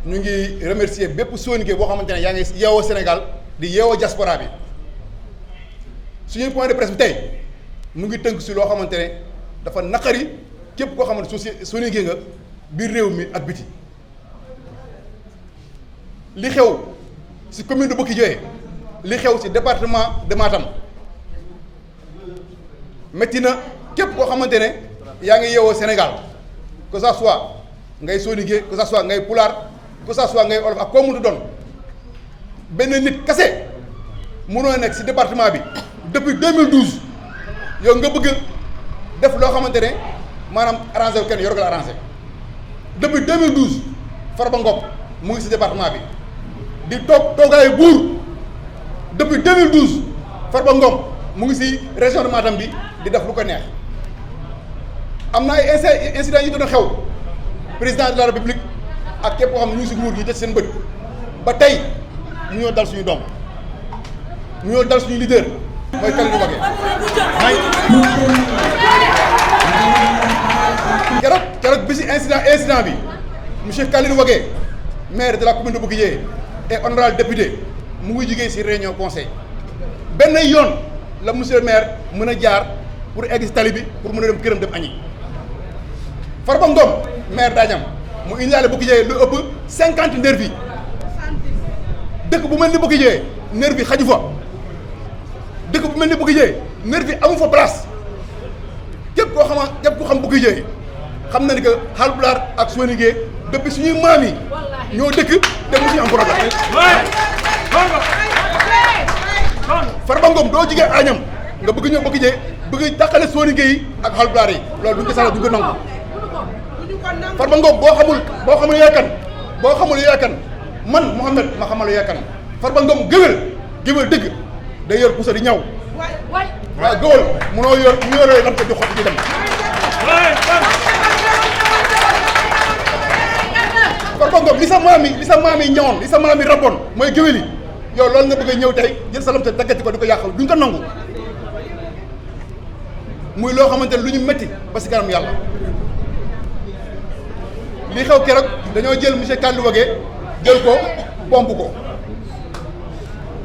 ñu ngi remercier bépp Soninké boo xamante ne yaa ngi yeewoo Sénégal di yeewoo diaspora bi suñu point de presse bi tey mu ngi tënk si loo xamante ne dafa naqari képp koo xamante ne Soninké nga biir réew mi ak biti li xew si commune de Bokki Dieye li xew si département de Matam métti na képp koo xamante ne yaa ngi yeewoo Sénégal que ça soit ngay Soninké que ça soit ngay pulaar que ça soit ngay olof ak koo mënut doon benn nit kese mënoo nekk si département bi depuis 2012 yow nga bëgg def loo xamante ne maanaam arrangé wu kenn yor la arrangé depuis 2012 Farba Ngom mu ngi si département bi di toogaayu buur depuis 2012 Farba Ngom mu ngi si région de Matam bi di def lu ko neex am na ay incidents yi doon xew président de la république ak képp koo xam ne ñu ngi si nguur gi tëj seen bët ba tey mu ñoo dal suñu doom mu ñoo dal suñu leader mooy Kalidou Wagué keroog bi si incident bi monsieur Kalidou Wagué maire de la commune de Bokki Dieye et honorable député mu ngi jugee si réunion conseil benn yoon la monsieur le maire mën a jaar pour egg si tali bi pour mën a dem këram dem añi Farba Ngom maire Dagnam mu indaale Bokki Dieye lu ëpp 50 nervi dëkk bu mel ni Bokki Dieye nervi xaju fa dëkk bu mel ni Bokki Dieye nervi amu fa place képp koo xam Bokki Dieye xam na ni que Haalpulaar ak Soninké depuis suñuy maam yi ñoo dëkk te mu suñu am problème Farba Ngom doo jigee añam nga bëgg ñëw Bokki Dieye bëgg tàqale Soninké yi ak Haalpulaar yi loolu duñ ko sax duñ ko nangu Farba Ngom boo xamul yaay kan man Mouhamed ma xamal yaay kan Farba Ngom géwél dëgg day yor pusa di ñaw waaw géwél munoo yoree lam ko jox xot di dem Farba Ngom li sa maam yi ñawoon li sa maam yi rabboon mooy géwél yi yow loolu nga bëgg a ñëw tey jël sa lam te daggati ko di ko yàqal duñ ko nangu muy loo xamante ne lu ñu métti ba si kanam yàlla li xew keroog dañoo jël monsieur Kalidou Wagué jël ko pomp ko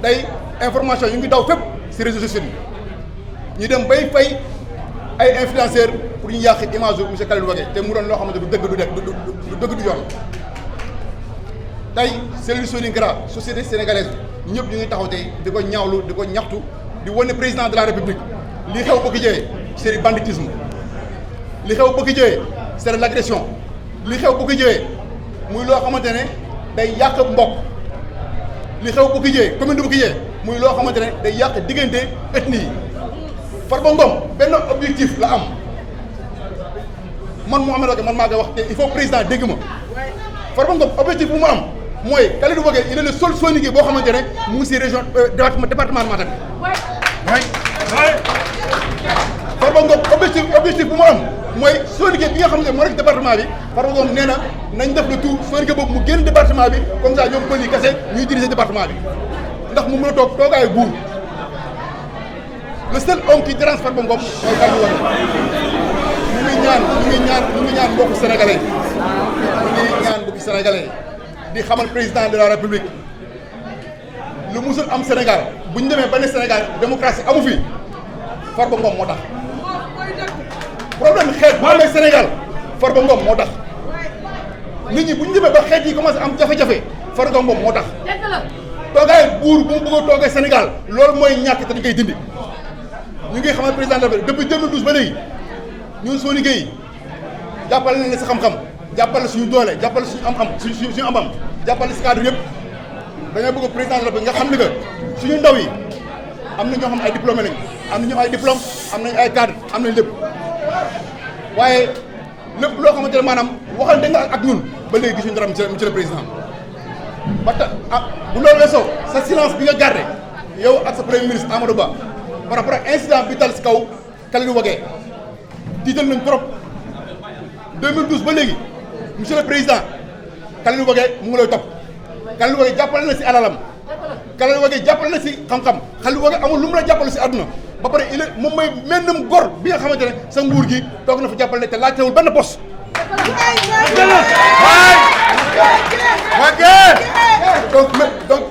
tey information yu ngi daw fépp si réseaux sociaux yi ñu dem bay fay ay influenceurs pour ñu yàq image u monsieur Kalidou Wagué te mu doon loo xamante du dëgg du yoon tey cellule Soninké société sénégalaise ñëpp ñu ngi taxaw tey di ko ñaawlu di ko ñaxtu di wane président de la république li xew Bokki Dieye c'est du banditisme li xew Bokki Dieye c'est de l'agression li xew Bokki Dieye muy loo xamante ne day yàq mbokk li xew Bokki Dieye commune de Bokki Dieye muy loo xamante ne day yàq diggante ethnie yi Farba Ngom benn objectif la am man Mouhamed Wagué man maa koy wax te il faut président dégg ma Farba Ngom objectif bu mu am mooy Kalidou Wagué il est le seul Soninké boo xamante ne mu ngi si région département de Matam Farba Ngom objectif bu mu am mooy Soninké bi nga xam ne moo nekk département bi Farba Ngom nee na nañ def le tout Soninké boobu mu génn département bi comme ça ñoom bëli kese ñuy diriger département bi ndax mu mën a toogaayu buur le seul homme qui dérange Farba Ngom mooy Kalidou Wagué ñu ngi ñaan mbokku sénégalais di xamal président de la république lu musul am Sénégal bu ñu demee ba ne Sénégal démocratie amu fi Farba Ngom moo tax problème xeet bu amee Sénégal Farba Ngom moo tax nit ñi bu ñu demee ba xeet yi commencé am jafe-jafe Farba Ngom moo tax toogaay buur bu mu bëgg a toogee Sénégal loolu mooy ñàkk te dañ koy dindi ñu ngi xamal président de la république depuis 2012 ba léegi ñun Soninké yi jàppale nañ la sa xam-xam jàppale suñu doole jàppale suñu am-am suñu am-am jàppale si cadre yëpp dañoo bëgg président de la République nga xam ni que suñu ndaw yi am na ñoo xam ay diplômé lañ am na ñoo ay diplôme am nañ ay cadre am nañ lépp waaye lépp loo xamante ne maanaam waxante nga ak ñun ba léegi gisuñu dara monsieur le président ba tax bu loolu weesoo sa silence bi nga gardé yow ak sa premier ministre Amadou Ba par rapport ak incident bi dal si kaw Kalidou Wagué tiital nañ trop 2012 ba léegi monsieur le président Kalidou Wagué mu ngi lay topp Kalidou Wagué jàppale na si alalam Kalidou Wagué jàppale na si xam-xam Kalidou Wagué amul lu mu la jàppale si àdduna ba pare moom mooy mennum gor bi nga xamante ne sa nguur gi toog na fa jàppale te laajtewul benn poste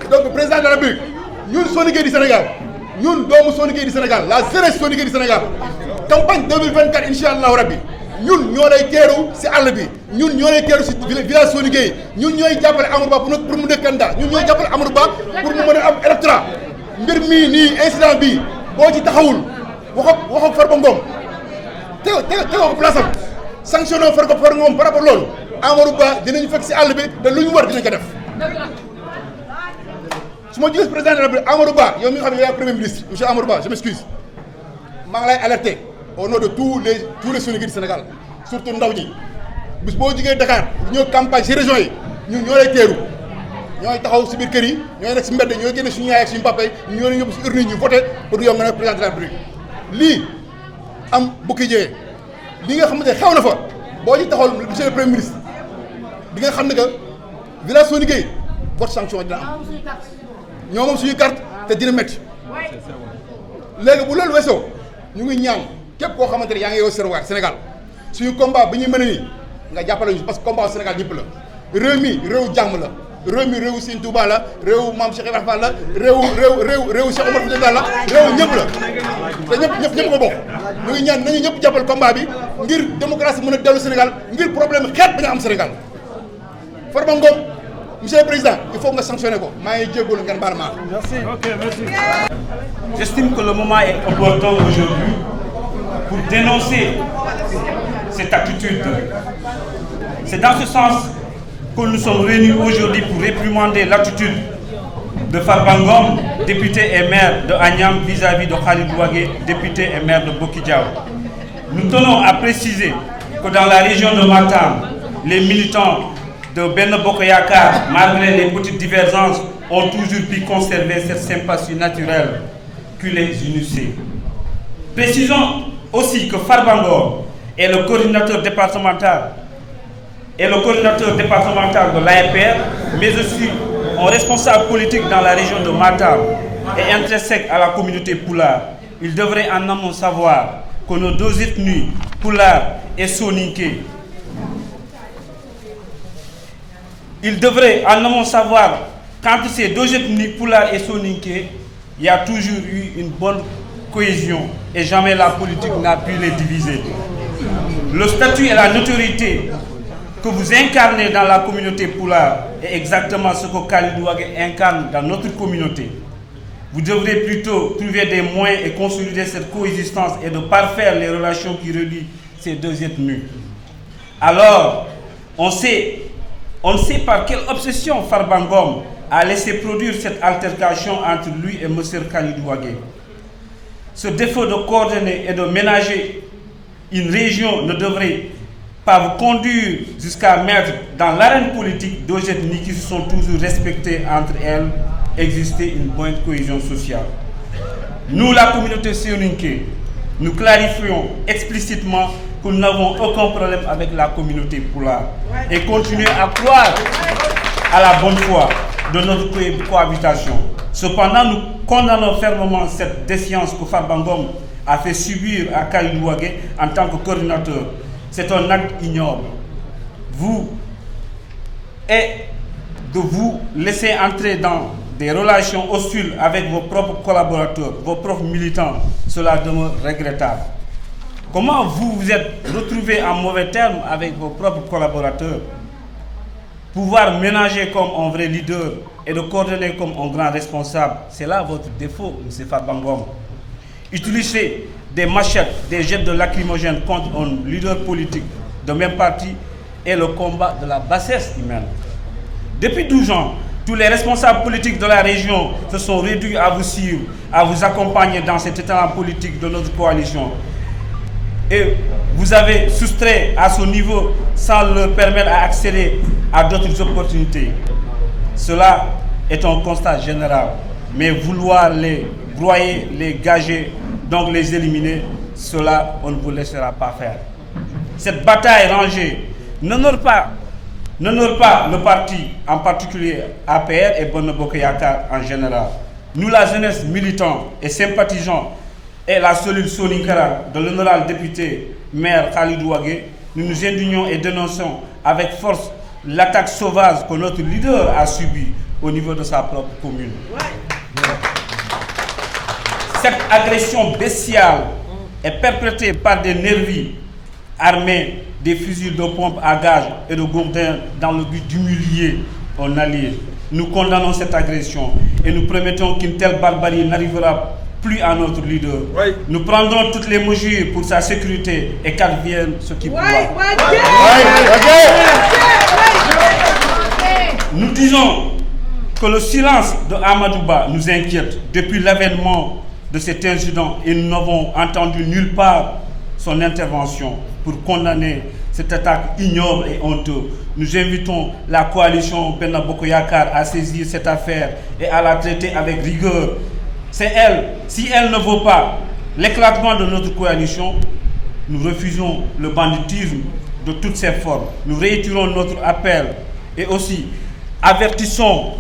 donc président de la République ñun Sonigué du Sénégal ñun doomu Sonigué du Sénégal la jeunesse Sonigué du Sénégal campagne 2024 incha allahu rabbi ñun ñoo lay teeru si àll bi ñun ñoo lay teeru si village Sonigué ñun ñooy jàppale Amadou Ba pour mu nekk candidat ñun ñooy jàppale Amadou Ba pour mu mën a am électorat mbir mii nii incident bii boo ci taxawul wax ak Farba Ngom tegoo ko place am sanctionné Farba Ngom par rapport loolu Amadou Ba dinañu fekk si àll bi te lu ñu war dinañ ko def su ma jógee président de la République Amadou Ba yow mi nga xam ne yaay premier ministre monsieur Amadou Ba je m'excuse maa ngi lay alerter au nom de tous les Sonigué du Sénégal surtout ndaw ñi bis boo jógee Dakar ñëw campagne si région yi ñun ñoo lay teeru ñooy taxaw si biir kër yi ñooy nekk si mbedd ñooy génne suñu yaay ak suñu papa yi ñoo leen yóbbu si urne yi ñu voté pour yow nga nekk président de la République lii am bukki jëyee li nga xamante ne xew na fa boo ci taxawal monsieur le premier ministre di nga xam ne que village Sonigué vote sanction dina am ñoo moom suñu carte te dina métti léegi bu loolu weesoo ñu ngi ñaan képp koo xamante ne yaa ngi yow serwaat Sénégal suñu combat bi ñuy mën a nii nga jàppale ñu parce que combat Sénégal ñëpp la réew mi réew jàmm la réew mi réew Sëñ Touba la réew Maam Cheikh Ibrahima Fall la réew Cheikh Omar Foutiyou Tall la réew ñëpp la te ñëpp ko bokk ñu ngi ñaan nañu ñëpp jàppale combat bi ngir démocratie mën a dellu Sénégal ngir problème xeet bi nga am Sénégal Farba Ngom monsieur le président il faut nga sanctionner ko maa ngi jégalu ngeen baal ma. Merci. Ok, merci. J'estime que le moment est opportun aujourd'hui pour dénoncer cette attitude. C'est dans ce sens que nous sommes réunis aujourd'hui pour réprimander l'attitude de Farba Ngom, député et maire de Agnam, vis-à-vis de Khalid Ouagué, député et maire de Boki-Diaw. Nous tenons à préciser que dans la région de Matam, les militants de Benno Bokk Yakaar, malgré les petites divergences, ont toujours pu conserver cette sympathie naturelle qui les unissait. Précisons aussi que Farba Ngom est le coordinateur départemental de l'APR, mais aussi un responsable politique dans la région de Matam et intrinsèque à la communauté Pulaar. Il devrait en amont savoir que nos deux ethnies, Pulaar et Soninké, il devrait en amont savoir qu'entre ces deux ethnies, Pulaar et Soninké, il y a toujours eu une bonne cohésion et jamais la politique n'a pu les diviser. Le statut et la notoriété que vous incarnez dans la communauté Pulaar est exactement ce que Khalid Ouagué incarne dans notre communauté. Vous devrez plutôt trouver des moyens et consolider cette coexistence et de parfaire les relations qui relient ces deux ethnies. Alors, on ne sait par quelle obsession Farba Ngom a laissé produire cette altercation entre lui et M. Khalid Ouagué. Ce défaut de coordonner et de ménager une région ne devrait pas vous conduire jusqu'à mettre dans l'arène politique deux ethnies qui se sont toujours respectées entre elles, exister une bonne cohésion sociale. Nous, la communauté Soninké, nous clarifions explicitement que nous n'avons aucun problème avec la communauté Pulaar et continuer à croire à la bonne foi de notre cohabitation. Cependant, nous condamnons fermement cette défiance que Farba Ngom a fait subir à Khalid Ouagué en tant que coordinateur. C'est un acte ignoble. Et de vous laisser entrer dans des relations hostiles avec vos propres collaborateurs, vos propres militants, cela demeure regrettable. Comment vous vous êtes retrouvé en mauvais termes avec vos propres collaborateurs? Pouvoir ménager comme un vrai leader et de coordonner comme un grand responsable, c'est là votre défaut, M. Farba Ngom. Utiliser des machettes, des jets de lacrymogènes contre un leader politique de même parti est le combat de la bassesse humaine. Depuis 12 ans, tous les responsables politiques de la région se sont réduits à vous suivre, à vous accompagner dans cet état politique de notre coalition. Et vous avez soustrait à ce niveau sans leur permettre d'accéder à d'autres opportunités. Cela est un constat général. Mais vouloir les broyer, les gager, donc les éliminer, cela on ne vous laissera pas faire. Cette bataille rangée n'honore pas le parti, en particulier APR et Benno Bokk Yakaar en général. Nous, la jeunesse militante et sympathisant et la cellule Soninkara de l'honorable député maire Khalid Ouagué, nous nous indignons et dénonçons avec force l'attaque sauvage que notre leader a subie au niveau de sa propre commune. Cette agression bestiale est perpétrée par des nervis armés des fusils de pompe à gaz et de gourdins dans le but d'humilier un allié. Nous condamnons cette agression et nous promettons qu'une telle barbarie n'arrivera plus à notre leader. Oui. Nous prendrons toutes les mesures pour sa sécurité et qu'advienne ce qui pourra. Nous disons que le silence de Amadouba nous inquiète depuis l'avènement de cet incident et nous n'avons entendu nulle part son intervention pour condamner cette attaque ignoble et honteuse. Nous invitons la coalition Benno Bokk Yakaar à saisir cette affaire et à la traiter avec rigueur. C'est elle. Si elle ne vaut pas l'éclatement de notre coalition, nous refusons le banditisme de toutes ses formes. Nous réitérons notre appel et aussi avertissons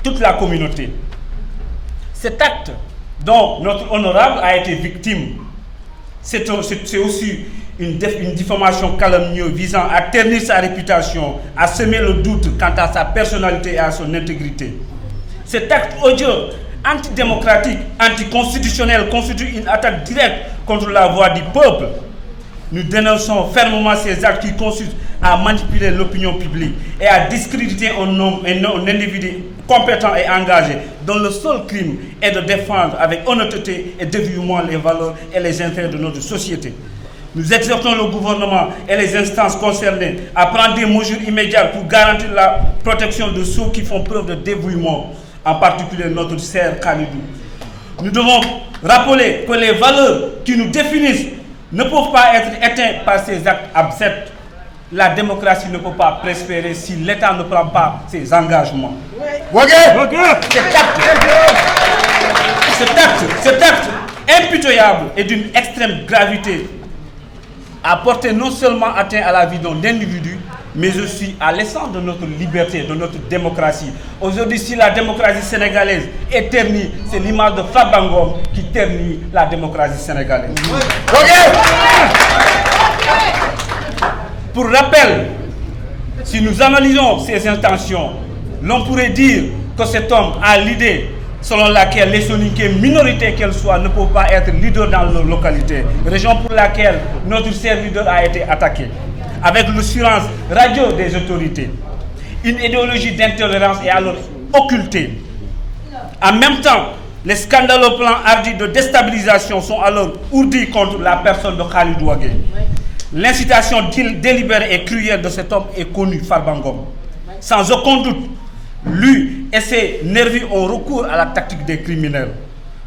toute la communauté. Cet acte dont notre honorable a été victime, c'est aussi une diffamation calomnieuse visant à ternir sa réputation, à semer le doute quant à sa personnalité et à son intégrité. Cet acte odieux, antidémocratique, anticonstitutionnel constitue une attaque directe contre la voix du peuple. Nous dénonçons fermement ces actes qui consistent à manipuler l'opinion publique et à discréditer un individu compétent et engagé dont le seul crime est de défendre avec honnêteté et dévouement les valeurs et les intérêts de notre société. Nous exhortons le gouvernement et les instances concernées à prendre des mesures immédiates pour garantir la protection de ceux qui font preuve de dévouement, en particulier notre cher Khalidou. Nous devons rappeler que les valeurs qui nous définissent ne peuvent pas être éteintes par ces actes abjects. La démocratie ne peut pas prospérer si l'État ne prend pas ses engagements. Cet acte impitoyable et d'une extrême gravité a porté non seulement atteinte à la vie d'un individu, mais aussi à l'essence de notre liberté, de notre démocratie. Aujourd'hui, si la démocratie sénégalaise est ternie, c'est l'image de Farba Ngom qui ternit la démocratie sénégalaise. Pour rappel, si nous analysons ces intentions, l'on pourrait dire que cet homme a l'idée selon laquelle les Soninké, minorité qu'elles soient, ne peuvent pas être leaders dans leur localité, raison pour laquelle notre cher leader a été attaqué, avec le silence radio des autorités. Une idéologie d'intolérance est alors occultée. En même temps, les scandaleux plans hardis de déstabilisation sont alors ourdis contre la personne de Khalidou Wagué. L'incitation délibérée et cruelle de cet homme est connue, Farba Ngom. Sans aucun doute, lui et ses nervis ont recours à la tactique des criminels.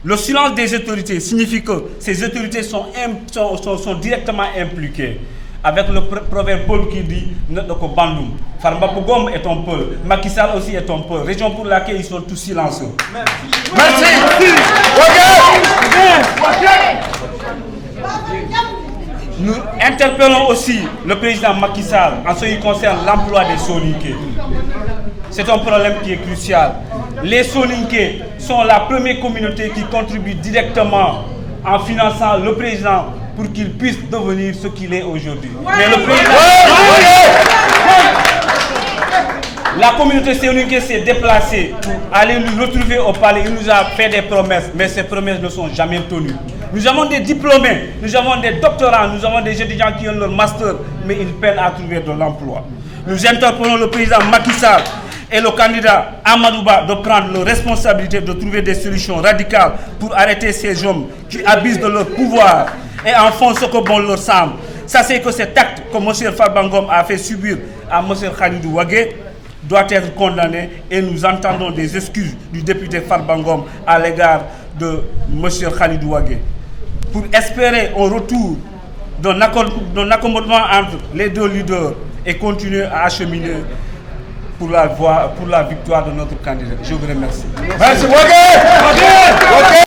Le silence des autorités signifie que ces autorités sont directement impliquées. Avec le proverbe Paul qui dit « Bandoum ». Farba Ngom est un peuple, Macky Sall aussi est un peuple, raison pour laquelle ils sont tous silencieux. Merci. Nous interpellons aussi le président Macky Sall en ce qui concerne l'emploi des Soninké. C'est un problème qui est crucial. Les Soninké sont la première communauté qui contribue directement en finançant le président pour qu'il puisse devenir ce qu'il est aujourd'hui. Mais le président... La communauté Soninké s'est déplacée pour aller nous retrouver au palais. Il nous a fait des promesses, mais ces promesses ne sont jamais tenues. Nous avons des diplômés, nous avons des doctorants, nous avons des étudiants qui ont leur master, mais ils peinent à trouver de l'emploi. Nous interpellons le président Macky Sall et le candidat Amadouba de prendre leurs responsabilités, de trouver des solutions radicales pour arrêter ces hommes qui abusent de leur pouvoir et en font ce que bon leur semble. Sachez que cet acte que M. Farba Ngom a fait subir à M. Khalidou Wagué doit être condamné et nous entendons des excuses du député Farba Ngom à l'égard de M. Khalidou Wagué. Pour espérer un retour d'un accommodement entre les deux leaders et continuer à acheminer pour la victoire de notre candidat. Je vous remercie. Merci.